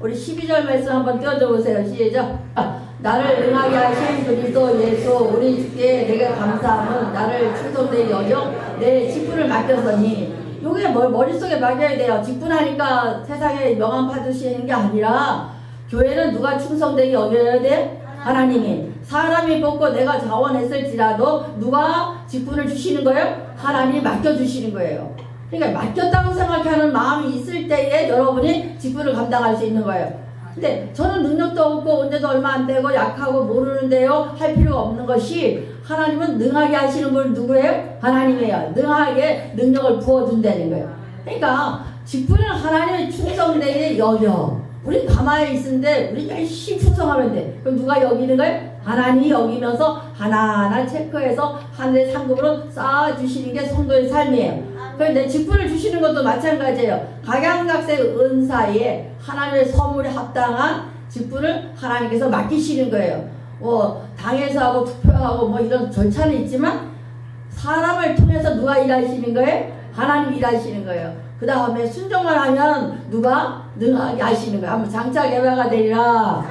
우리 12절 말씀 한번 띄워줘 보세요. 시작. 나를 능하게 하신 그리스도 예수 우리 주께 내가 감사함은 나를 충성되게 여겨 내 직분을 맡겼으니. 요게 머릿속에 막혀야 돼요. 직분하니까 세상에 명함 받으시는 게 아니라 교회는 누가 충성되게 여겨야 돼? 하나님이. 사람이 뽑고 내가 자원했을지라도 누가 직분을 주시는 거예요? 하나님이 맡겨주시는 거예요. 그러니까 맡겼다고 생각하는 마음이 있을 때에 여러분이 직분을 감당할 수 있는 거예요. 근데 저는 능력도 없고 온데도 얼마 안 되고 약하고 모르는데요 할 필요가 없는 것이, 하나님은 능하게 하시는 분 누구예요? 하나님이에요. 능하게 능력을 부어준다는 거예요. 그러니까 직분은 하나님의 충성되게 여겨. 우리 가만히 있는데 우리 열심히 충성하면 돼. 그럼 누가 여기는 거예요? 하나님이 여기면서 하나하나 체크해서 하늘의 상급으로 쌓아주시는 게 성도의 삶이에요. 그런데 직분을 주시는 것도 마찬가지예요. 각양각색 은사에 하나님의 선물에 합당한 직분을 하나님께서 맡기시는 거예요. 당에서 하고 투표하고 뭐 이런 절차는 있지만 사람을 통해서 누가 일하시는 거예요? 하나님이 일하시는 거예요. 그 다음에 순종만 하면 누가 능하게 하시는 거예요. 한번 장차 개바가 되리라.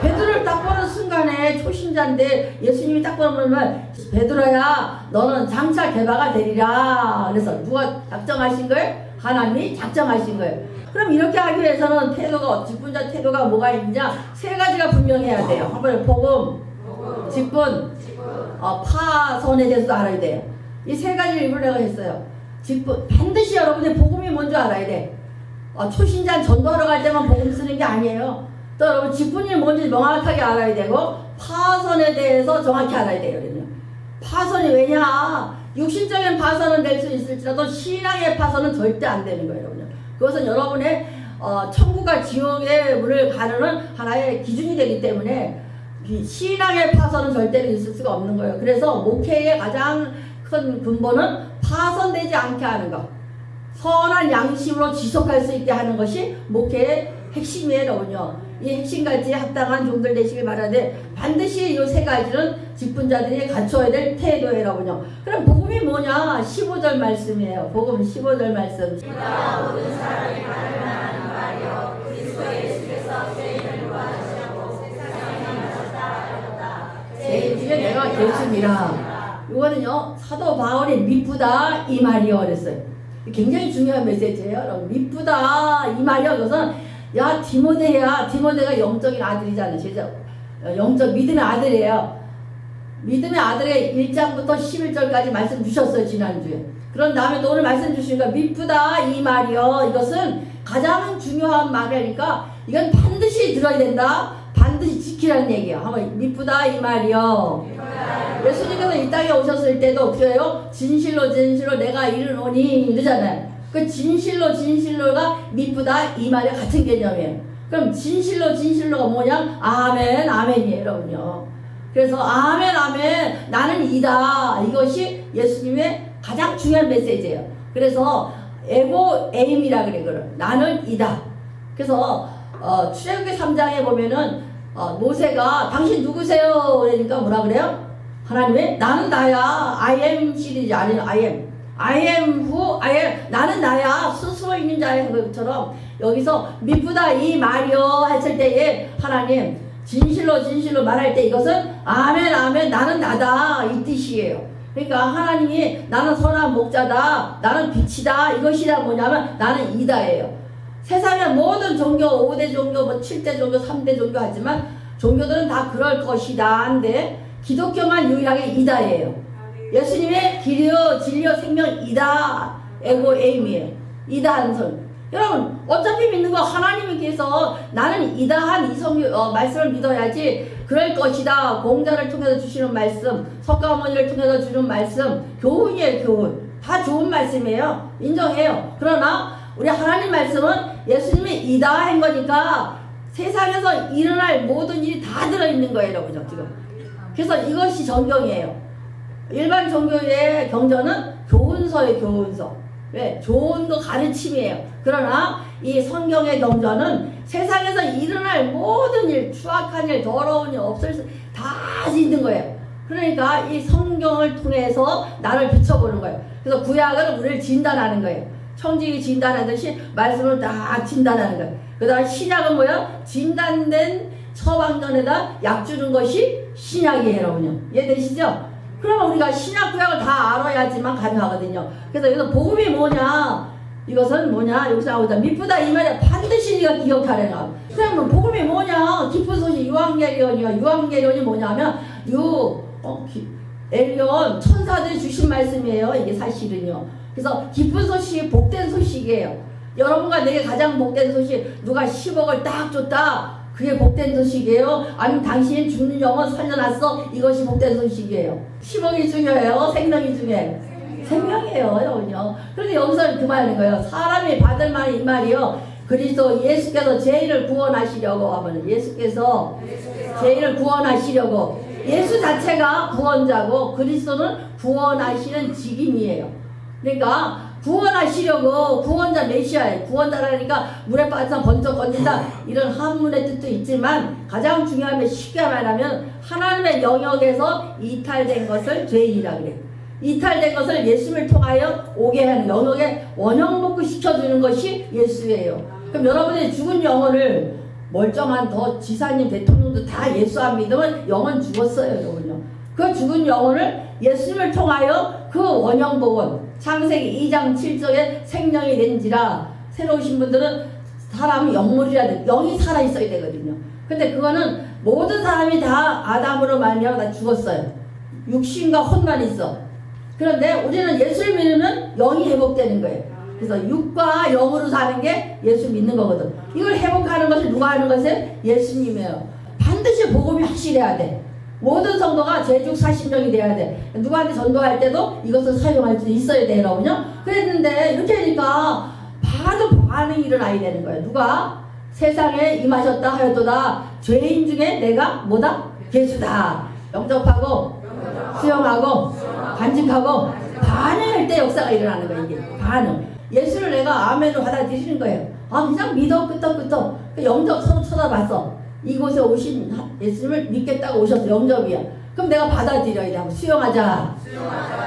베드로를 딱 보는 순간에 초신자인데 예수님이 딱 보면 베드로야 너는 장차 개바가 되리라. 그래서 누가 작정하신 거예요? 하나님이 작정하신 거예요. 그럼 이렇게 하기 위해서는 태도가, 직분자 태도가 뭐가 있느냐? 세 가지가 분명해야 돼요. 한번 복음, 직분, 파선에 대해서도 알아야 돼요. 이 세 가지를 일부러 내가 했어요. 직분, 반드시 여러분의 복음이 뭔지 알아야 돼. 초신자 전도하러 갈 때만 복음 쓰는 게 아니에요. 또 여러분 직분이 뭔지 명확하게 알아야 되고, 파선에 대해서 정확히 알아야 돼요. 파선이 왜냐? 육신적인 파선은 될 수 있을지라도 신앙의 파선은 절대 안 되는 거예요. 여러분. 그것은 여러분의 천국과 지옥의 문을 가르는 하나의 기준이 되기 때문에 신앙의 파선은 절대로 있을 수가 없는 거예요. 그래서 목회의 가장 큰 근본은 파선되지 않게 하는 것, 선한 양심으로 지속할 수 있게 하는 것이 목회의 핵심이에요. 여러분요. 이 핵심같이 합당한 종들 되시길 바라는데, 반드시 이 세 가지는 직분자들이 갖춰야 될 태도예요. 여러분요. 그럼 복음이 뭐냐? 15절 말씀이에요. 복음 15절 말씀. 모든 사람이 말을 만하는 말이요 그리스도 예수께서 죄인을 구하시려고 세상에 나셨다 하였다. 죄인 중에 내가 예수니라. 이거는요 사도 바울이 미쁘다 이 말이요 그랬어요. 굉장히 중요한 메시지예요. 여러분. 미쁘다 이 말이요. 그것은 야 디모데가 영적인 아들이잖아요. 진짜 영적 믿음의 아들이에요. 믿음의 아들의 1장부터 11절까지 말씀 주셨어요. 지난주에. 그런 다음에 또 오늘 말씀 주시니까 미쁘다 이 말이요. 이것은 가장 중요한 말이니까 이건 반드시 들어야 된다. 반드시 지키라는 얘기예요. 한번 미쁘다 이 말이요. 예수님께서 이 땅에 오셨을 때도 어떻게 해요? 진실로 내가 이르노니 이러잖아요. 그 진실로가 미쁘다 이 말이 같은 개념이에요. 그럼 진실로가 뭐냐? 아멘이에요. 여러분요. 그래서 아멘 나는 이다. 이것이 예수님의 가장 중요한 메시지예요. 그래서 에고 에임이라 그래. 그걸 나는 이다. 그래서 출애굽기 3장에 보면은 모세가 당신 누구세요? 그러니까 뭐라 그래요? 하나님의 나는 나야. I am 시리즈 아니면 I am who I am. 나는 나야. 스스로 있는 자의 것처럼 여기서 미쁘다 이 말이요 했을 때에 하나님 진실로 말할 때 이것은 아멘 나는 나다 이 뜻이에요. 그러니까 하나님이 나는 선한 목자다, 나는 빛이다, 이것이라 뭐냐면 나는 이다예요. 세상의 모든 종교 5대 종교 뭐 7대 종교 3대 종교 하지만 종교들은 다 그럴 것이다 한데 기독교만 유일하게 이다예요. 예수님의 길이요 진리요 생명 이다 에고 에임이에요. 이다 하는 선. 여러분 어차피 믿는 거 하나님께서 나는 이다 한 말씀을 믿어야지. 그럴 것이다 공자를 통해서 주시는 말씀, 석가모니를 통해서 주는 말씀 교훈이에요. 교훈 다 좋은 말씀이에요. 인정해요. 그러나 우리 하나님 말씀은 예수님이 이다 한 거니까 세상에서 일어날 모든 일이 다 들어있는 거예요. 여러분 지금. 그래서 이것이 정경이에요. 일반 종교의 경전은 교훈서예요. 교훈서. 왜? 좋은 거 가르침이에요. 그러나 이 성경의 경전은 세상에서 일어날 모든 일, 추악한 일, 더러운 일, 다 있는 거예요. 그러니까 이 성경을 통해서 나를 비춰보는 거예요. 그래서 구약은 우리를 진단하는 거예요. 청지기 진단하듯이 말씀을 다 진단하는 거예요. 그 다음에 신약은 뭐야? 진단된 처방전에다 약 주는 것이 신약이에요, 여러분요. 이해되시죠? 그러면 우리가 신약 구약을 다 알아야지만 가능하거든요. 그래서 여기서 복음이 뭐냐? 이것은 뭐냐? 여기서 나오자. 미쁘다 이 말에 반드시 네가 기억하라는 거. 그러면 복음이 뭐냐? 기쁜 소식 유한계련이요. 유한계련이 뭐냐면 엘리온 천사들이 주신 말씀이에요. 이게 사실은요. 그래서 기쁜 소식이 복된 소식이에요. 여러분과 내게 가장 복된 소식, 누가 10억을 딱 줬다. 그게 복된 소식이에요. 아니면 당신이 죽는 영혼 살려놨어. 이것이 복된 소식이에요. 10억이 중요해요. 생명이 중요해요. 생명이에요, 여러분요. 그런데 여기서 그 말인 거예요. 사람이 받을 말이 이 말이요. 그리스도 예수께서 죄인을 구원하시려고 하면 예수께서 죄인을 구원하시려고 예수 자체가 구원자고 그리스도는 구원하시는 직임이에요. 그러니까 구원하시려고 구원자 메시아예요. 구원자라니까 물에 빠져서 번쩍 건진다 이런 한문의 뜻도 있지만 가장 중요한 게 쉽게 말하면 하나님의 영역에서 이탈된 것을 죄인이라 그래요. 이탈된 것을 예수님을 통하여 오게 하는 영역에 원형복구 시켜주는 것이 예수예요. 그럼 여러분의 죽은 영혼을 멀쩡한 더 지사님 대통령도 다 예수 안 믿으면 영혼 죽었어요, 여러분요. 그 죽은 영혼을 예수님을 통하여 그 원형복원 창세기 2장 7절에 생명이 된지라 새로 오신 분들은 사람이 영물이라 영이 살아있어야 되거든요. 근데 그거는 모든 사람이 다 아담으로 말미암아 다 죽었어요. 육신과 혼만 있어. 그런데 우리는 예수를 믿으면 영이 회복되는 거예요. 그래서 육과 영으로 사는 게 예수 믿는 거거든. 이걸 회복하는 것을 누가 하는 것을? 예수님이에요. 반드시 복음이 확실해야 돼. 모든 성도가 제죽 40명이 돼야 돼. 누구한테 전도할 때도 이것을 사용할 수 있어야 돼요, 여러분요. 그랬는데 이렇게 하니까 바로 반응이 일어나야 되는 거예요. 누가? 세상에 임하셨다 하였도다. 죄인 중에 내가 뭐다? 예수다. 영접하고 수용하고 간직하고 반응할 때 역사가 일어나는 거예요. 이게 반응. 예수를 내가 아멘으로 받아들이는 거예요. 아 그냥 믿어 끄떡끄떡. 영접 서로 쳐다봤어. 이곳에 오신 예수님을 믿겠다고 오셨어. 영접이야. 그럼 내가 받아들여야 돼. 수용하자.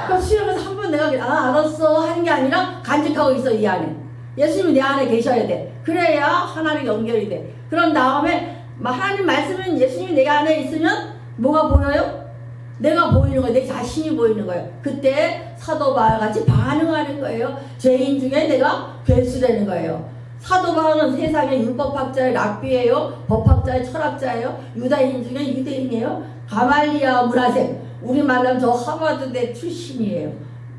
그럼 수용해서 한 번 내가 알았어 하는 게 아니라 간직하고 있어. 이 안에 예수님이 내 안에 계셔야 돼. 그래야 하나님 연결이 돼. 그런 다음에 하나님 말씀은 예수님이 내 안에 있으면 뭐가 보여요? 내가 보이는 거예요. 내 자신이 보이는 거예요. 그때 사도 바울 같이 반응하는 거예요. 죄인 중에 내가 괴수되는 거예요. 사도 바울은 세상의 율법학자의 랍비예요. 법학자의 철학자예요. 유다인 중에 유대인이에요. 가말리아 문화생. 우리 말하면 저 하버드대 출신이에요.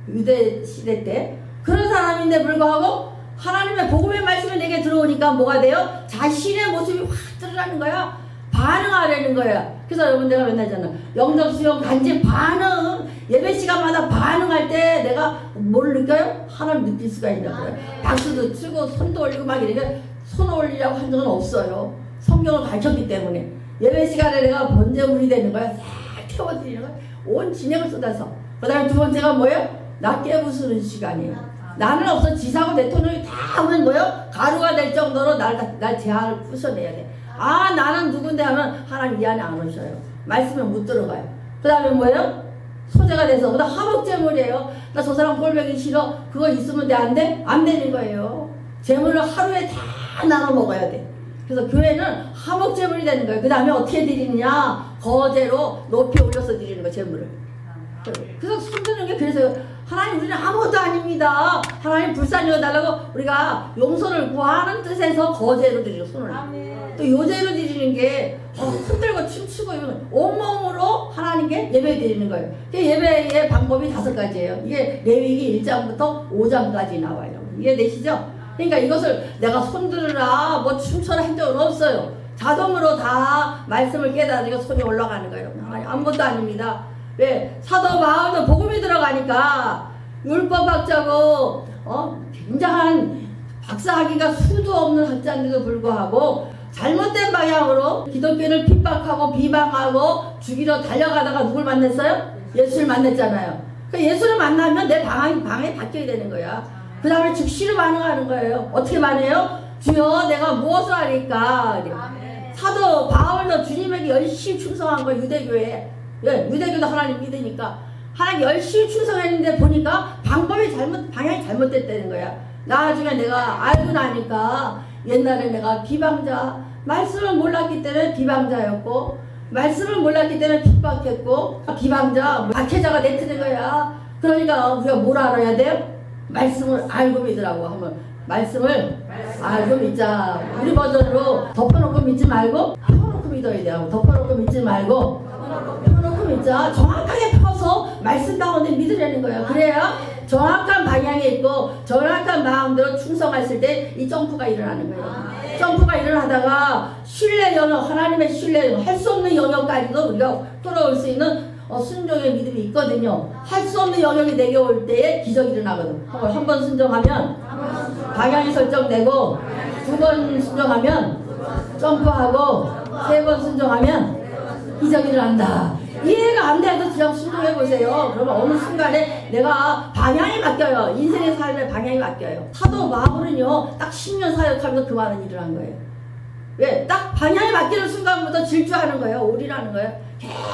유대 시대 때. 그런 사람인데 불구하고 하나님의 복음의 말씀이 내게 들어오니까 뭐가 돼요? 자신의 모습이 확 드러나는 거야. 반응하려는 거야. 그래서 여러분 내가 맨날 하잖아. 영접 수용 간직 반응. 예배 시간마다 반응할 때 내가 뭘 느껴요? 하나님 느낄 수가 있냐고요. 박수도 치고 손도 올리고 막 이렇게 손 올리라고 한 적은 없어요. 성경을 가르쳤기 때문에. 예배 시간에 내가 번제물이 되는 거야. 싹 태워드리는 거야. 온 진행을 쏟아서. 그 다음에 두 번째가 뭐예요? 나 깨부수는 시간이에요. 나는 없어. 지사고 대통령이 다 오는 거예요. 가루가 될 정도로 날 제한을 부숴내야 돼. 아 나는 누군데 하면 하나님 이 안에 안 오셔요. 말씀을 못 들어가요. 그 다음에 뭐예요? 소재가 돼서 나 화목제물이에요. 나 저 사람 꼴보기 싫어. 그거 있으면 돼? 안 돼? 안 되는 거예요. 제물을 하루에 다 나눠 먹어야 돼. 그래서 교회는 화목제물이 되는 거예요. 그 다음에 어떻게 드리느냐? 거제로 높이 올려서 드리는 거예요. 제물을. 그래서 손드는 게 그래서 하나님 우리는 아무것도 아닙니다. 하나님 불쌍히 여달라고 우리가 용서를 구하는 뜻에서 거제로 드리고 손을. 또 요제로 드리는 게 흔들고 춤추고 이런 온몸으로 하나님께 예배 드리는 거예요. 예배의 방법이 5가지예요. 이게 레위기 1장부터 5장까지 나와요. 이해되시죠? 그러니까 이것을 내가 손들으라 뭐 춤춰라 한 적은 없어요. 자동으로 다 말씀을 깨달으니까 손이 올라가는 거예요. 아무것도 아닙니다. 왜? 사도 바울도 복음이 들어가니까 율법학자고 굉장한 박사학위가 수도 없는 학자인데도 불구하고 잘못된 방향으로 기독교를 핍박하고 비방하고 죽이러 달려가다가 누굴 만났어요? 예수를 만났잖아요. 그러니까 예수를 만나면 내 방향이 바뀌어야 되는 거야. 그 다음에 즉시로 반응하는 거예요. 어떻게 반해요? 주여 내가 무엇을 하리까? 사도 바울도 주님에게 열심히 충성한 거예요. 유대교에. 유대교도 하나님 믿으니까 하나님 열심히 충성했는데 보니까 방향이 잘못됐다는 거야. 나중에 내가 알고 나니까 옛날에 내가 비방자, 말씀을 몰랐기 때문에 비방자였고, 말씀을 몰랐기 때문에 핍박했고, 비방자, 박해자가 내트는 거야. 그러니까 우리가 뭘 알아야 돼요? 말씀을 알고 믿으라고 하면, 말씀을 알고 믿자. 우리 버전으로 덮어놓고 믿지 말고 펴놓고 믿어야 돼요. 덮어놓고 믿지 말고 펴놓고 믿자. 정확하게 펴서 말씀 가운데 믿으려는 거예요. 그래야 정확한 방향에 있고 정확한 마음대로 충성했을 때 이 점프가 일어나는 거예요. 점프가 일어나다가 신뢰 영역, 하나님의 신뢰, 할 수 없는 영역까지도 우리가 끌어올 수 있는 순종의 믿음이 있거든요. 할 수 없는 영역이 내게 올 때에 기적이 일어나거든. 한 번 순종하면 방향이 설정되고, 두 번 순종하면 점프하고, 세 번 순종하면 기적이 일어난다. 이해가 안 돼도 그냥 순종해보세요. 그러면 어느 순간에 내가 방향이 바뀌어요. 인생의 삶의 방향이 바뀌어요. 사도 바울은요, 딱 10년 사역하면서 그 말은 일어난 거예요. 왜? 딱 방향이 바뀌는 순간부터 질주하는 거예요. 올인하는 거예요.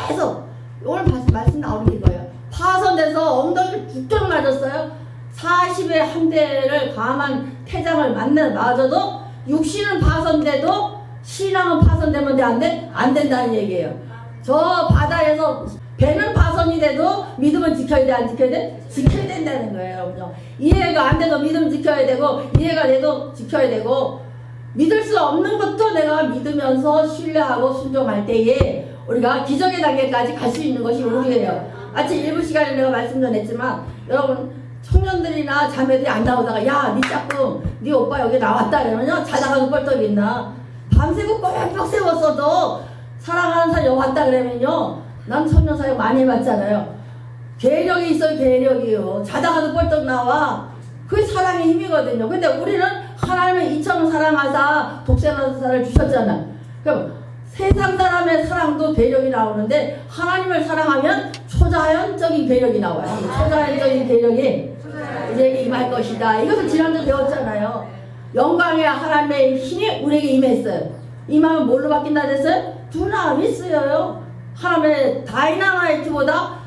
계속. 오늘 말씀 나오는 이거예요. 파선돼서 엉덩이를 죽도록 맞았어요. 40의 한 대를 감한 태장을 맞아도 육신은 파선돼도 신앙은 파선되면 안 돼? 안 된다는 얘기예요. 저 바다에서 배는 파선이 돼도 믿음은 지켜야 돼? 안 지켜야 돼? 지켜야 된다는 거예요, 여러분요. 이해가 안 돼도 믿음 지켜야 되고, 이해가 돼도 지켜야 되고, 믿을 수 없는 것도 내가 믿으면서 신뢰하고 순종할 때에 우리가 기적의 단계까지 갈 수 있는 것이 우리예요. 아침 일부 시간에 내가 말씀 전했지만, 여러분 청년들이나 자매들이 안 나오다가 야, 니 짝꿍, 니 오빠 여기 나왔다 그러면요, 자다가도 뻘떡 있나. 밤새고 꼬박꼬박 세웠어도 사랑하는 사람 여기 왔다 그러면요, 난 청년 사역 많이 해봤잖아요. 계력이 있어요. 계력이요. 자다가도 뻘떡 나와. 그게 사랑의 힘이거든요. 근데 우리는 하나님의 이처럼 사랑하사 독생자를 주셨잖아요. 그럼 세상 사람의 사랑도 계력이 나오는데, 하나님을 사랑하면 초자연적인 계력이 나와요. 초자연적인 계력이 우리에게 임할 것이다. 이것을 지난주 배웠잖아요. 영광의 하나님의 힘이 우리에게 임했어요. 임하면 뭘로 바뀐다 그랬어요? 두나미 쓰여요. 하나님의 다이나마이트보다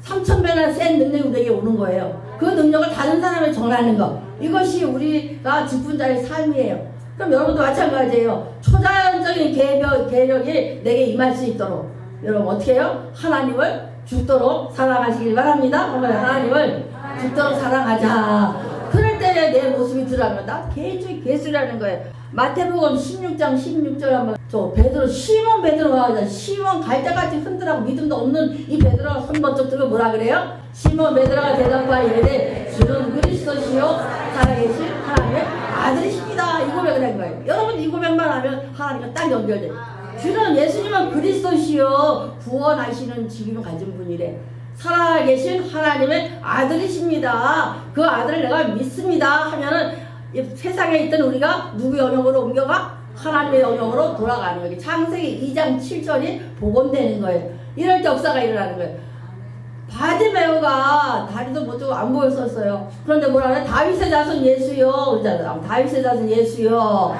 3,000배나 센 능력이 우리에게 오는 거예요. 그 능력을 다른 사람에 전하는 것, 이것이 우리가 직분자의 삶이에요. 그럼 여러분도 마찬가지예요. 초자연적인 계력이 내게 임할 수 있도록 여러분 어떻게 해요? 하나님을 죽도록 사랑하시길 바랍니다. 하나님을 죽도록 사랑하자. 그럴 때 내 모습이 드러나면 나 개수라는 거예요. 마태복음 16장 16절 한번, 저 베드로, 시몬 베드로가 하자. 시몬 갈 때까지 흔들하고 믿음도 없는 이 베드로가 손 번쩍 들고 뭐라 그래요? 시몬 베드로가 대답하여 이르되 주는 그리스도시요 살아계신 하나님의 아들이십니다. 이 고백을 한 거예요. 여러분 이 고백만 하면 하나님과 딱 연결돼. 주는 예수님은 그리스도시요 구원하시는 직임을 가진 분이래. 살아계신 하나님의 아들이십니다. 그 아들을 내가 믿습니다 하면은 세상에 있던 우리가 누구 영역으로 옮겨가? 하나님의 영역으로 돌아가는 거예요. 창세기 2장 7절이 복원되는 거예요. 이럴 때 역사가 일어나는 거예요. 바디메오가 다리도 못 주고 안 보였었어요. 그런데 뭐라 그래? 다윗의 자손 예수요. 그러잖아요. 다윗의 자손 예수요.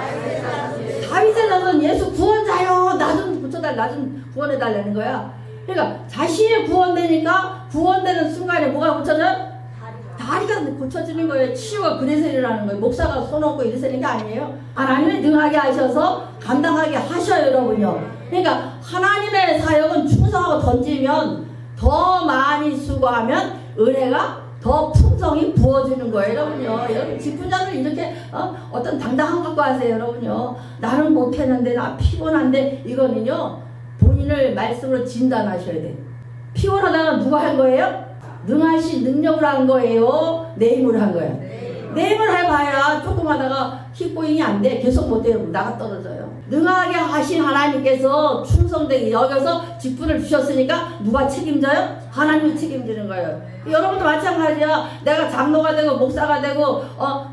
다윗의 자손 예수 구원자요. 나 좀 붙여달라. 나 좀 구원해달라는 거야. 그러니까 자신이 구원되니까 구원되는 순간에 뭐가 고쳐져요? 다리가 고쳐지는 거예요. 치유가 그래서 일어나는 거예요. 목사가 손 얹고 이러는 게 아니에요. 하나님이 능하게 하셔서 감당하게 하셔요, 여러분요. 그러니까 하나님의 사역은 충성하고 던지면 더 많이 수고하면 은혜가 더 풍성히 부어주는 거예요, 여러분요. 여러분 직분자들 이렇게 어떤 당당한 것과 하세요, 여러분요. 나는 못했는데, 나 피곤한데, 이거는요 본인을 말씀으로 진단하셔야 돼. 피곤하다가 누가 한 거예요? 능하신 능력으로 한 거예요? 내 힘으로 한 거예요? 내 힘을 해봐야 조금 하다가 킥보잉이 안 돼. 계속 못해요. 나가 떨어져요. 능하게 하신 하나님께서 충성되게 여기서 직분을 주셨으니까 누가 책임져요? 하나님이 책임지는 거예요. 여러분도 마찬가지야. 내가 장로가 되고 목사가 되고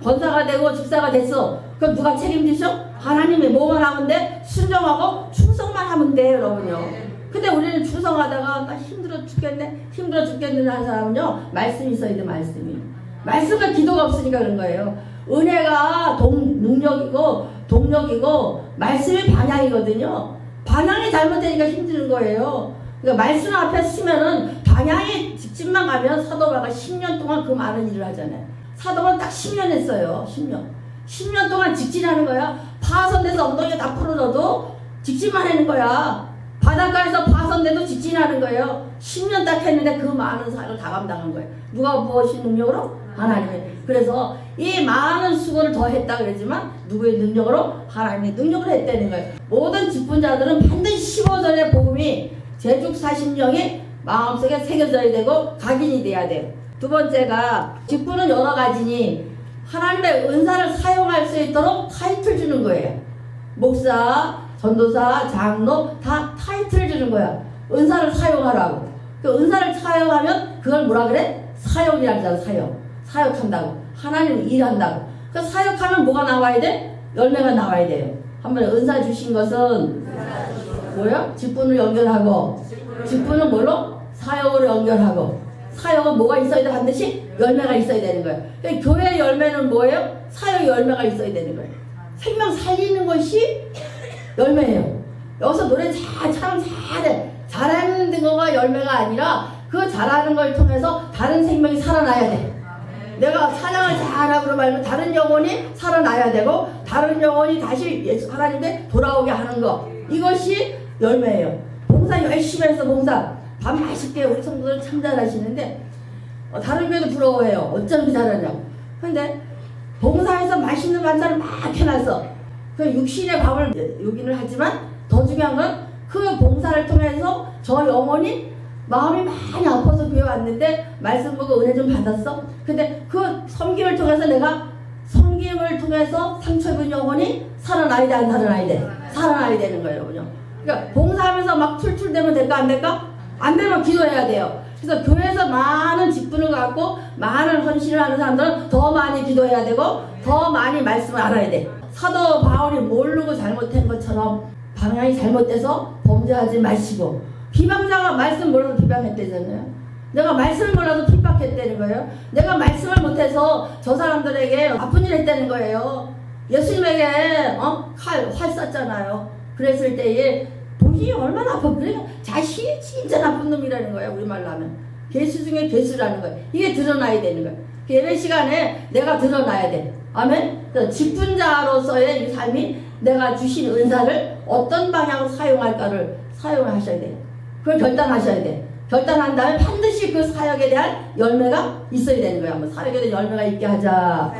권사가 되고 집사가 됐어. 그럼 누가 책임지셔? 하나님이 뭐만 하면 돼? 순종하고 충성만 하면 돼, 여러분요. 근데 우리는 충성하다가 나 힘들어 죽겠네 하는 사람은요, 말씀이 있어야 돼. 말씀과 기도가 없으니까 그런 거예요. 은혜가 능력이고 동력이고 말씀이 방향이거든요. 방향이 잘못되니까 힘드는 거예요. 그러니까 말씀 앞에 쓰면은 방향이 직진만 가면 사도바가 10년 동안 그 많은 일을 하잖아요. 사도는 딱 10년 했어요. 10년. 10년 동안 직진하는 거야. 파손돼서 엉덩이가 다 풀어져도 직진만 하는 거야. 바닷가에서 파손돼도 직진하는 거예요. 10년 딱 했는데 그 많은 사역을 다 감당한 거예요. 누가 무엇이 능력으로? 하나님이. 그래서 이 많은 수고를 더 했다 그러지만 누구의 능력으로? 하나님의 능력을 했다는 거예요. 모든 직분자들은 반드시 15절의 복음이 제죽 사심령이 마음속에 새겨져야 되고 각인이 돼야 돼요. 두 번째가 직분은 여러 가지니 하나님의 은사를 사용할 수 있도록 타이틀 주는 거예요. 목사, 전도사, 장로 다 타이틀 주는 거야. 은사를 사용하라고. 그 은사를 사용하면 그걸 뭐라 그래? 사역이라고 하잖아. 사역한다고. 하나님 일한다고. 그 사역하면 뭐가 나와야 돼? 열매가 나와야 돼요. 한번 은사 주신 것은 뭐야? 직분을 연결하고 직분은 뭘로? 사역으로 연결하고 사역은 뭐가 있어야 돼? 반드시 열매가 있어야 되는 거예요. 그러니까 교회 열매는 뭐예요? 사역 열매가 있어야 되는 거예요. 생명 살리는 것이 열매예요. 여기서 노래 참 잘해. 잘하는 거가 열매가 아니라 그 잘하는 걸 통해서 다른 생명이 살아나야 돼. 내가 찬양을 잘하고 말고 다른 영혼이 살아나야 되고 다른 영혼이 다시 예수 하나님께 돌아오게 하는 거. 이것이 열매예요. 봉사 열심히 해서 봉사. 밥 맛있게 우리 성도들 참 잘하시는데 다른 교회도 부러워해요. 어쩜 이렇게 잘하냐고. 근데 봉사해서 맛있는 반찬을 막 해놨어. 그 육신의 밥을 요긴을 하지만 더 중요한 건 그 봉사를 통해서 저 영혼이 마음이 많이 아파서 교회 왔는데 말씀 보고 은혜 좀 받았어. 근데 그 섬김을 통해서 내가 섬김을 통해서 상처 입은 영혼이 살아나야 돼, 안 살아나야 돼? 살아나야 되는 거예요, 여러분요. 그러니까 봉사하면서 막 툴툴대면 될까 안 될까? 안 되면 기도해야 돼요. 그래서 교회에서 많은 직분을 갖고 많은 헌신을 하는 사람들은 더 많이 기도해야 되고 더 많이 말씀을 알아야 돼. 사도 바울이 모르고 잘못한 것처럼 방향이 잘못돼서 범죄하지 마시고 비방자가 말씀 몰라서 비방했대잖아요. 내가 말씀을 몰라서 핍박했다는 거예요. 내가 말씀을 못해서 저 사람들에게 아픈 일 했다는 거예요. 예수님에게 활 쐈잖아요. 그랬을 때에 본인이 얼마나 아파. 그러니까 자신이 진짜 나쁜 놈이라는 거예요. 우리말로 하면 괴수 중에 괴수라는 거예요. 이게 드러나야 되는 거예요. 예배 시간에 내가 드러나야 돼. 아멘. 직분자로서의 이 삶이 내가 주신 은사를 어떤 방향으로 사용할까를 사용하셔야 돼요. 그걸 결단하셔야 돼. 결단한 다음에 반드시 그 사역에 대한 열매가 있어야 되는 거예요. 한번 사역에 대한 열매가 있게 하자.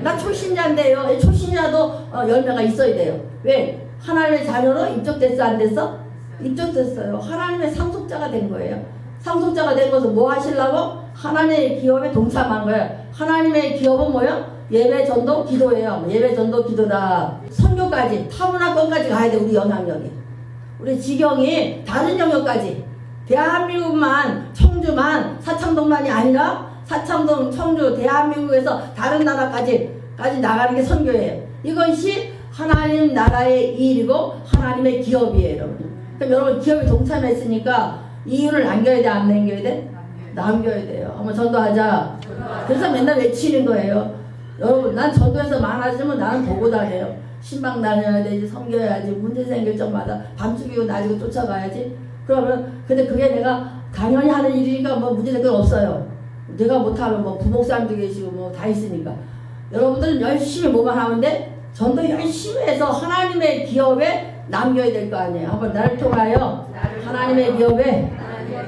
나 초신자인데요. 초신자도 열매가 있어야 돼요. 왜? 하나님의 자녀로 입적됐어 안 됐어? 입적됐어요. 하나님의 상속자가 된 거예요. 상속자가 된 것은 뭐 하시려고? 하나님의 기업에 동참한 거예요. 하나님의 기업은 뭐예요? 예배, 전도, 기도예요. 예배, 전도, 기도다. 선교까지, 타문화권까지 가야 돼. 우리 영향력이. 우리 지경이 다른 영역까지. 대한민국만, 청주만, 사창동만이 아니라 사창동, 청주, 대한민국에서 다른 나라까지 나가는 게 선교예요. 이것이 하나님 나라의 일이고 하나님의 기업이에요, 여러분. 그럼 여러분 기업에 동참했으니까 이윤을 남겨야 돼, 안 남겨야 돼? 남겨야 돼요. 한번 전도하자. 그래서 맨날 외치는 거예요. 여러분, 난 전도해서 많아지면 나는 보고 다녀요. 신방 다녀야 되지, 섬겨야지, 문제 생길 적마다 밤 죽이고 날리고 쫓아가야지. 그러면 근데 그게 내가 당연히 하는 일이니까 뭐 문제 될 건 없어요. 내가 못하면 뭐 부목사님도 계시고 뭐 다 있으니까. 여러분들은 열심히 뭐만 하면 돼? 전도 열심히 해서 하나님의 기업에 남겨야 될 거 아니에요. 한번 나를 통하여 하나님의 기업에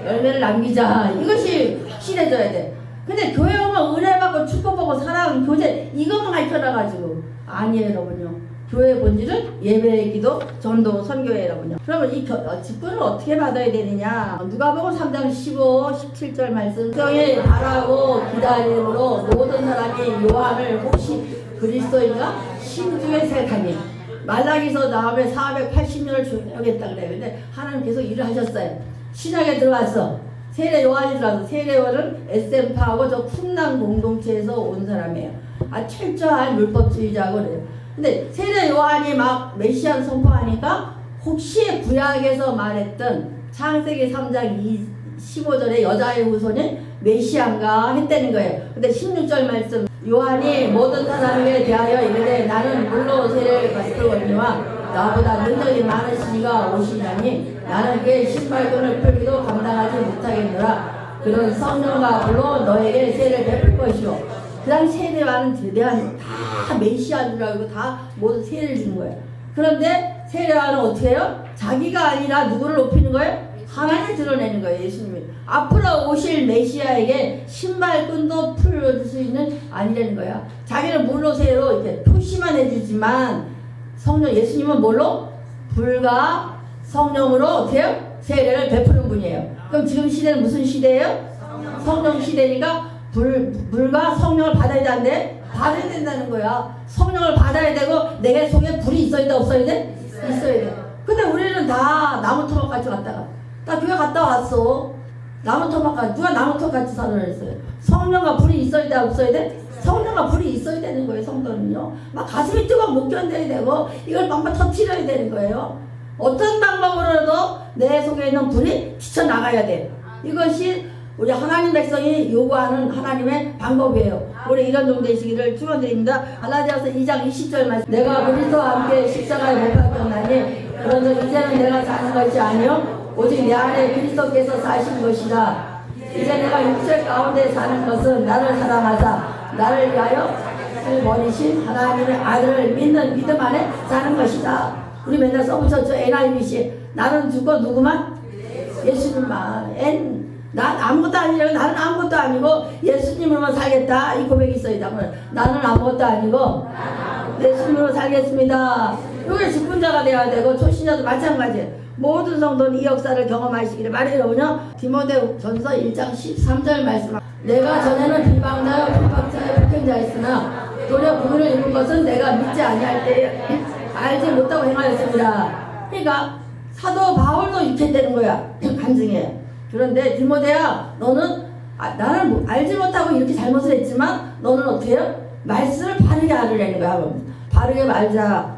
열매를 남기자. 이것이 확실해져야 돼. 근데 교회 오면 은혜 받고 축복받고 사랑, 교제 이것만 가르쳐놔가지고 아니에요, 여러분요. 교회의 본질은 예배, 기도, 전도, 선교예요, 여러분요. 그러면 이 직분을 어떻게 받아야 되느냐? 누가복음 3장 15, 17절 말씀. 성경에 바라고 기다림으로 모든 사람이 요한을 혹시 그리스도인가? 신중에 생각하니. 말라기서 다음에 480년을 조용했다 그래요. 근데 하나님 계속 일을 하셨어요. 신약에 들어왔어. 세례 요한이 들어와서 세례 요한은 SM파하고 저 쿰랑 공동체에서 온 사람이에요. 철저한 율법주의자고 그래요. 근데 세례 요한이 막 메시아를 선포하니까 혹시 구약에서 말했던 창세기 3장 15절에 여자의 후손이 메시아인가 했다는 거예요. 근데 16절 말씀 요한이 모든 사람에 대하여 이르되 나는 물로 세례를 받으려니와 나보다 능력이 많으시니가 오시냐니 나는 그의 신발끈을 풀기도 감당하지 못하겠노라. 그런 성령과 불로 너에게 세례를 베풀 것이요 그 당시 세례와는 대한 다 메시아인 줄 알고 다 모두 세례를 준 거예요. 그런데 세례와는 어떻게 해요? 자기가 아니라 누구를 높이는 거예요? 하나님을 드러내는 거예요. 예수님이 앞으로 오실 메시아에게 신발끈도 풀어줄 수 있는 아니라는 거야. 자기는 물로 세로 이렇게 표시만 해주지만 성령 예수님은 뭘로? 불과 성령으로 어떻게 해요? 세례를 베푸는 분이에요. 그럼 지금 시대는 무슨 시대예요? 성령 시대니까 불과 성령을 받아야 되는데 받아야 된다는 거야. 성령을 받아야 되고 내 속에 불이 있어야 돼 없어야 돼? 있어야 돼. 근데 우리는 다 나무 토막 같이 갔다가 나 교회 갔다 왔어. 나무 토막 같이 누가 나무 토막 같이 살아라 했어요. 성령과 불이 있어야 돼 없어야 돼? 성령과 불이 있어야 되는 거예요. 성도는요. 막 가슴이 뜨거워 못 견뎌야 되고 이걸 막막 터트려야 되는 거예요. 어떤 방법으로라도 내 속에 있는 불이 튀쳐나가야 돼. 이것이 우리 하나님 백성이 요구하는 하나님의 방법이에요. 우리 이런 종 되시기를 축원드립니다. 갈라디아서 2장 20절 말씀. 내가 그리스도와 함께 십자가에 못 박혔나니 그런즉 이제는 내가 사는 것이 아니요 오직 내 안에 그리스도께서 사신 것이라. 이제 내가 육체 가운데 사는 것은 나를 사랑하사 나를 위하여 버리신 하나님의 아들을 믿는 믿음 안에 사는 것이다. 우리 맨날 써붙였죠. NIVC. 나는 죽고 누구만? 예수님만. 난 아무것도 아니라 나는 아무것도 아니고 예수님으로만 살겠다. 이 고백이 있어야 돼. 나는 아무것도 아니고 예수님으로 살겠습니다. 이게 직분자가 돼야 되고 초신자도 마찬가지예요. 모든 성도는 이 역사를 경험하시기를 바라요. 디모데전서 1장 13절 말씀. 내가 전에는 비방자여 불박자여 폭행자였으나 도리어 부귀를 입은 것은 내가 믿지 아니할 때에 알지 못하고 행하였습니다. 그러니까 사도 바울도 이렇게 되는 거야. 간증해. 그런데 디모데야 너는 나는 알지 못하고 이렇게 잘못을 했지만 너는 어떻게 해요? 말씀을 바르게 하려는 거야. 바르게 말자.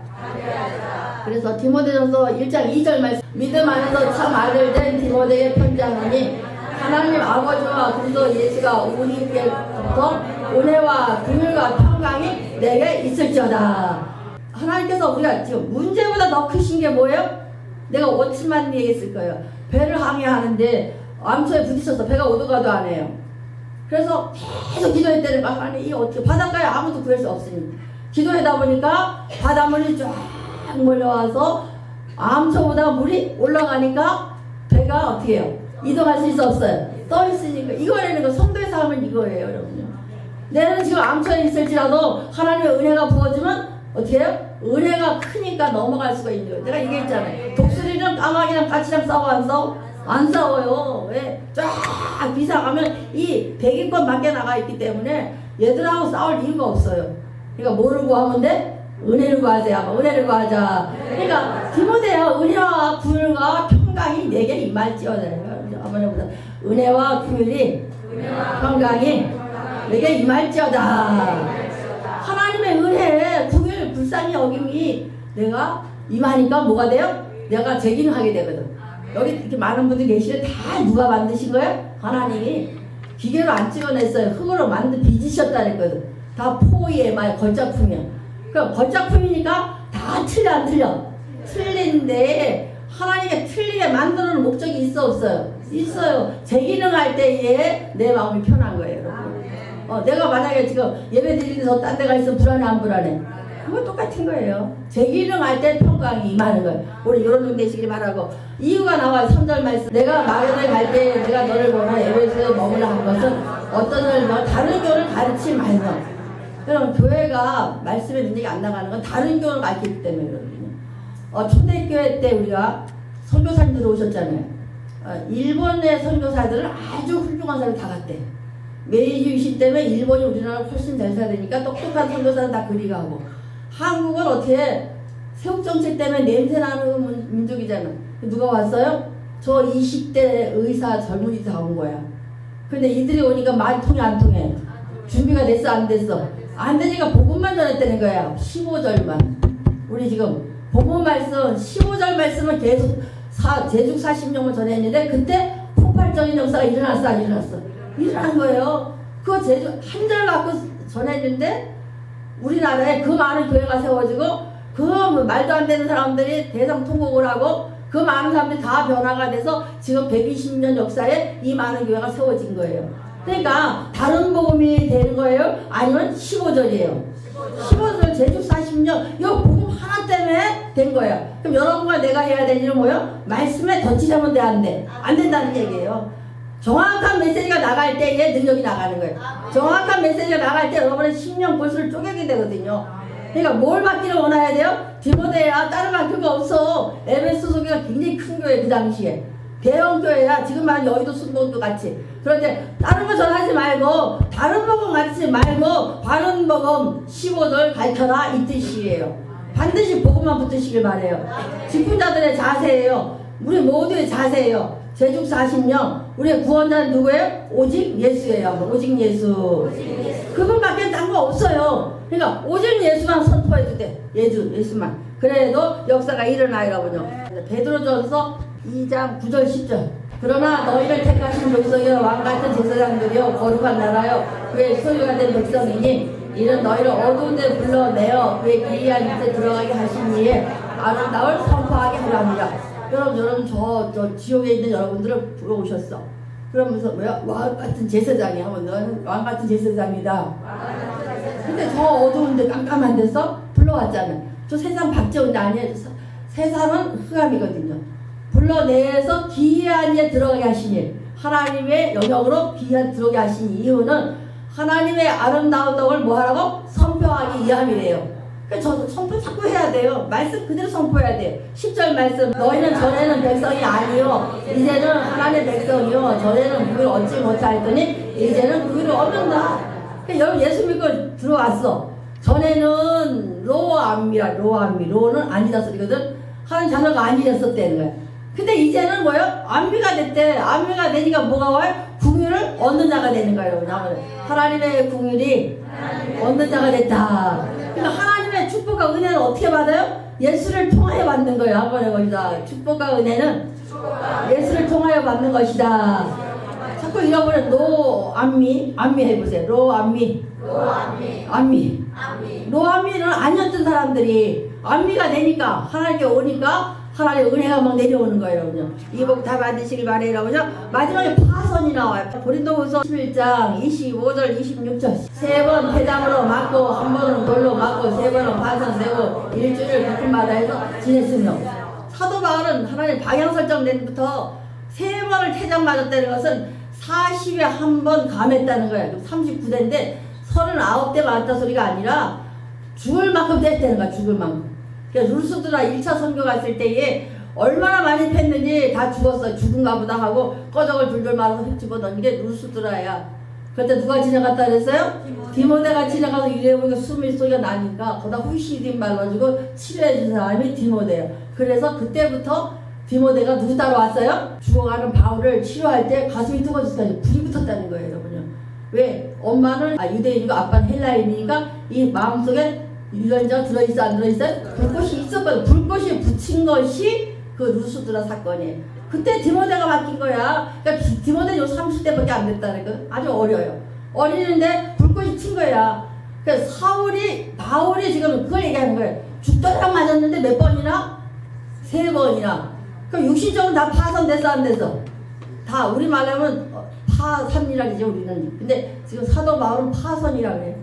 그래서 디모데전서 1장 2절 말씀. 믿음 안에서 참 아들 된 디모데에 편지하노니 하나님 아버지와 그리스도 예수가 우리께로부터 은혜와 긍휼과 평강이 내게 있을지어다. 하나님께서 우리가 지금 문제보다 더 크신 게 뭐예요? 내가 어찌만 얘기했을 거예요. 배를 항해하는데 암초에 부딪혀서 배가 오도가도 안 해요. 그래서 계속 기도했다는 거. 하나님 이 어떻게 바닷가에 아무도 구할 수 없으니 기도하다 보니까 바닷물이 쫙 몰려와서 암초보다 물이 올라가니까 배가 어떻게 해요? 이동할 수 있어 없어요? 떠 있으니까. 이거라는 거 성도의 삶은 이거예요. 여러분요. 내는 지금 암초에 있을지라도 하나님의 은혜가 부어지면 어떻게 해요? 은혜가 크니까 넘어갈 수가 있는 거예요. 내가 얘기했잖아요. 독수리는 까마귀랑 까치랑 싸워 안 싸워? 안 싸워요. 왜? 쫙 비상하면 이 100인권 밖에 나가 있기 때문에 얘들하고 싸울 이유가 없어요. 그러니까 뭐를 구하면 돼? 은혜를 구하자. 은혜를 구하자. 그러니까 디모데야 은혜와 긍휼과 평강이 내게 임할지어다. 아버지보다 은혜와 긍휼이 평강이 내게 임할지어다. 하나님의 은혜, 긍휼, 불쌍히 여김이 내가 임하니까 뭐가 돼요? 내가 재기능하게 되거든. 여기 이렇게 많은 분들이 계시는데 다 누가 만드신 거예요? 하나님이 기계로 안 찍어냈어요. 흙으로 빚으셨다 그랬거든. 다 포이에마의 걸작품이야. 그럼 걸작품이니까 다 틀려 안 틀려? 틀린데 하나님께 틀리게 만드는 목적이 있어 없어요? 있어요. 재기능할 때에 내 마음이 편한 거예요, 여러분. 내가 만약에 지금 예배 드리면서 딴 데가 있으면 불안해 안 불안해? 그건 똑같은 거예요. 재기능할 때 평강이 임하는 거예요. 우리 이런 종 되시길 바라고. 이유가 나와요. 3절 말씀. 내가 마련을 갈 때 내가 너를 보내 에베소에 머물러 한 것은 어떤 너 다른 교를 가르치지 말며. 그럼 교회가 말씀의 능력이 안 나가는 건 다른 교를 가르치기 때문에 그러거든요. 초대교회 때 우리가 선교사님들 오셨잖아요. 일본의 선교사들은 아주 훌륭한 사람이 다 갔대. 메이지 유신 때문에 일본이 우리나라 훨씬 잘 살으니까 똑똑한 선교사는 다 그리 가고, 한국은 어떻게 세국정책 때문에 냄새나는 민족이잖아. 누가 왔어요? 저 20대 의사 젊은이들 다 온 거야. 근데 이들이 오니까 말이 통해 안 통해? 준비가 됐어 안 됐어? 안 되니까 복음만 전했다는 거야. 15절만. 우리 지금 복음 말씀 15절 말씀을 계속 제죽 40년을 전했는데 그때 폭발적인 역사가 일어났어 안 일어났어? 일어난 거예요. 그 제주 한 절 갖고 전했는데 우리나라에 그 많은 교회가 세워지고 그 말도 안 되는 사람들이 대상 통곡을 하고 그 많은 사람들이 다 변화가 돼서 지금 120년 역사에 이 많은 교회가 세워진 거예요. 그러니까 다른 복음이 되는 거예요? 아니면 15절이에요. 15절 제주 40년 이 복음 하나 때문에 된 거예요. 그럼 여러분과 내가 해야 될 일은 뭐예요? 말씀에 덧치자면 돼, 안 돼? 안 된다는 얘기예요. 정확한 메시지가 나갈 때에 능력이 나가는 거예요. 정확한 메시지가 나갈 때 여러분의 심령 골수를 쪼개게 되거든요. 그러니까 뭘 받기를 원해야 돼요? 디모데야 다른 학교가 없어. 에베소 교회가 굉장히 큰 교회 그 당시에. 대형 교회야. 지금 말하는 여의도 순복음도 같이. 그런데 다른 거 전하지 말고 다른 복음 가르치지 말고 바른 복음 15절 가르쳐라 이 뜻이에요. 반드시 복음만 붙으시길 바래요. 직분자들의 자세예요. 우리 모두의 자세예요. 제죽 40년 우리의 구원자는 누구예요? 오직 예수예요. 오직 예수. 그분밖에 딴 거 없어요. 그러니까 오직 예수만 선포해도 돼. 예수만. 그래도 역사가 일어나요라고요. 베드로전서 2장 9절 10절. 그러나 너희를 택하신 백성이여 왕같은 제사장들이여 거룩한 나라여 그의 소유가 된 백성이니 이는 너희를 어두운 데 불러내어 그의 기이한 밑에 들어가게 하신 이에 아름다움을 선포하게 하려 합니다. 여러분 저 지옥에 있는 여러분들을 불러오셨어. 그러면서 뭐야? 왕같은 제사장이 하면 너는 왕같은 제사장이다. 근데 저 어두운 데 깜깜한 데서 불러왔잖아. 저 세상 박재훈이 아니에요. 세상은 흑암이거든요. 불러내서 기이한 이에 들어가게 하시니 하나님의 영역으로 기이한 들어가게 하신 이유는 하나님의 아름다운 덕을 뭐하라고? 선포하기 위함이래요. 그러니까 저 선포 자꾸 해야 돼요. 말씀 그대로 선포해야 돼요. 10절 말씀 너희는 전에는 백성이 아니요 이제는 하나님의 백성이요 전에는 그를 얻지 못하였더니 이제는 그를 얻는다. 그러니까 여러분 예수 믿고 들어왔어. 전에는 로암이라 로는 아니다 소리거든. 하나님 자녀가 아니었었다는 거야. 근데 이제는 뭐예요? 암미가 됐대. 암미가 되니까 뭐가 와요? 궁유를 얻는 자가 되는 거예요. 하나님의 궁유리 얻는 자가 됐다. 그러니까 하나님의 축복과 은혜는 어떻게 받아요? 예수를 통하여 받는 거예요. 한번에 거기다 축복과 은혜는 예수를 통하여 받는 것이다. 자꾸 잃어버려. 로암미 해보세요. 로암미는 아니었던 사람들이 암미가 되니까 하나님께 오니까 하나님의 은혜가 막 내려오는 거예요. 여러분요. 이 복 다 받으시길 바래요. 여러분요. 마지막에 파선이 나와요. 고린도후서 11장 25절 26절 세 번 폐장으로 맞고 한 번은 돌로 맞고 세 번은 파선되고 일주일을 비품마다 해서 지냈으며 사도 바울은 하나님 방향 설정된 부터 세 번을 퇴장 맞았다는 것은 40에 한 번 감했다는 거예요. 39대인데 39대 맞았다 소리가 아니라 죽을 만큼 됐다는 거야. 죽을 만큼. 그러니까 루스드라 1차 선교 갔을 때에 얼마나 많이 팼는지 다 죽었어. 죽은가 보다 하고 꺼적을 둘둘 말아서 휙 집어넣는 게 루스드라야. 그때 누가 지나갔다 그랬어요? 디모데가 지나가서 이래보니까 숨이 소리가 나니까 거기다 후시딘 말라주고 치료해준 사람이 디모데예요. 그래서 그때부터 디모데가 누구 따라왔어요? 죽어가는 바울을 치료할 때 가슴이 뜨거워졌어요. 불이 붙었다는 거예요. 여러분요. 왜? 엄마는 유대인이고 아빠는 헬라인이니까 이 마음속에 유전자가 들어있어 안 들어있어요? 불꽃이 있었거든. 불꽃이 붙인 것이 그 루스드라 사건이에요. 그때 디모데가 맡긴 거야. 그러니까 디모데는 요 30대밖에 안 됐다는 거. 아주 어려요. 어리는데 불꽃이 튄 거야. 그러니까 바울이 지금 그걸 얘기하는 거예요. 죽도록 맞았는데 몇 번이나? 3번이나. 그럼 육신적으로 다 파손됐어 안 됐어? 다 우리 말하면 파산이라 그러죠 우리는. 근데 지금 사도 바울은 파선이라 그래요.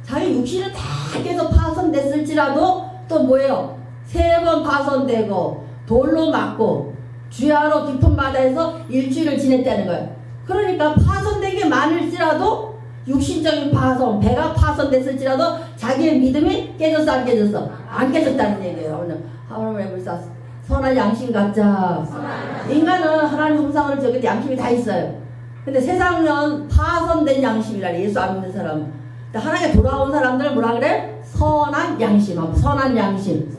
자기 육신은 다 깨서 파손됐을지라도 또 뭐예요? 3번 파손되고 돌로 맞고 주야로 깊은 바다에서 일주일을 지냈다는 거예요. 그러니까 파손된 게 많을지라도 육신적인 파손, 배가 파손됐을지라도 자기의 믿음이 깨졌어 안 깨졌어? 안 깨졌다는 얘기예요. 오늘 하나님의 불사 선한 양심 갖자. 인간은 하나님 형상을 저기 양심이 다 있어요. 근데 세상은 파손된 양심이라 예수 안 믿는 사람은. 하나님께 돌아온 사람들은 뭐라 그래? 선한 양심. 선한 양심.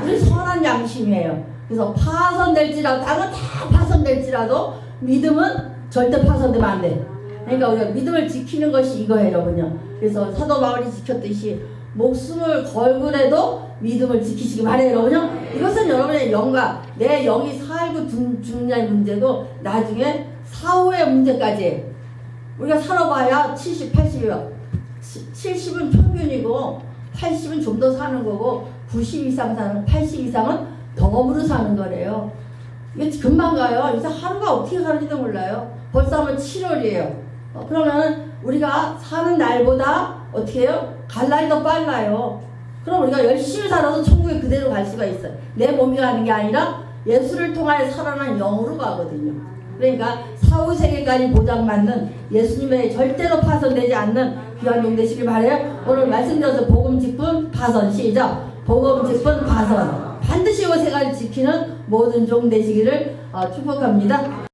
우리 선한 양심이에요. 그래서 파손될지라도 다른 다 파손될지라도 믿음은 절대 파손되면 안 돼. 그러니까 우리가 믿음을 지키는 것이 이거예요, 여러분요. 그래서 사도 바울이 지켰듯이 목숨을 걸고라도 믿음을 지키시기 바래요, 여러분요. 이것은 여러분의 영과 내 영이 살고 죽느냐의 문제도 나중에 사후의 문제까지 우리가 살아봐야 70, 80이요. 70은 평균이고 80은 좀 더 사는 거고 90 이상 사는 80 이상은 덤으로 사는 거래요. 이게 금방 가요. 요새 하루가 어떻게 가는지도 몰라요. 벌써 하면 7월이에요. 그러면 우리가 사는 날보다 어떻게 해요? 갈 날이 더 빨라요. 그럼 우리가 열심히 살아서 천국에 그대로 갈 수가 있어요. 내 몸이 가는 게 아니라 예수를 통하여 살아난 영으로 가거든요. 그러니까 사후세계까지 보장받는 예수님의 절대로 파손되지 않는 귀한 종 되시길 바라요. 오늘 말씀드려서 복음 직분 파손 시작. 복음 직분 파손 반드시 이 세 가지 지키는 모든 종 되시기를 축복합니다.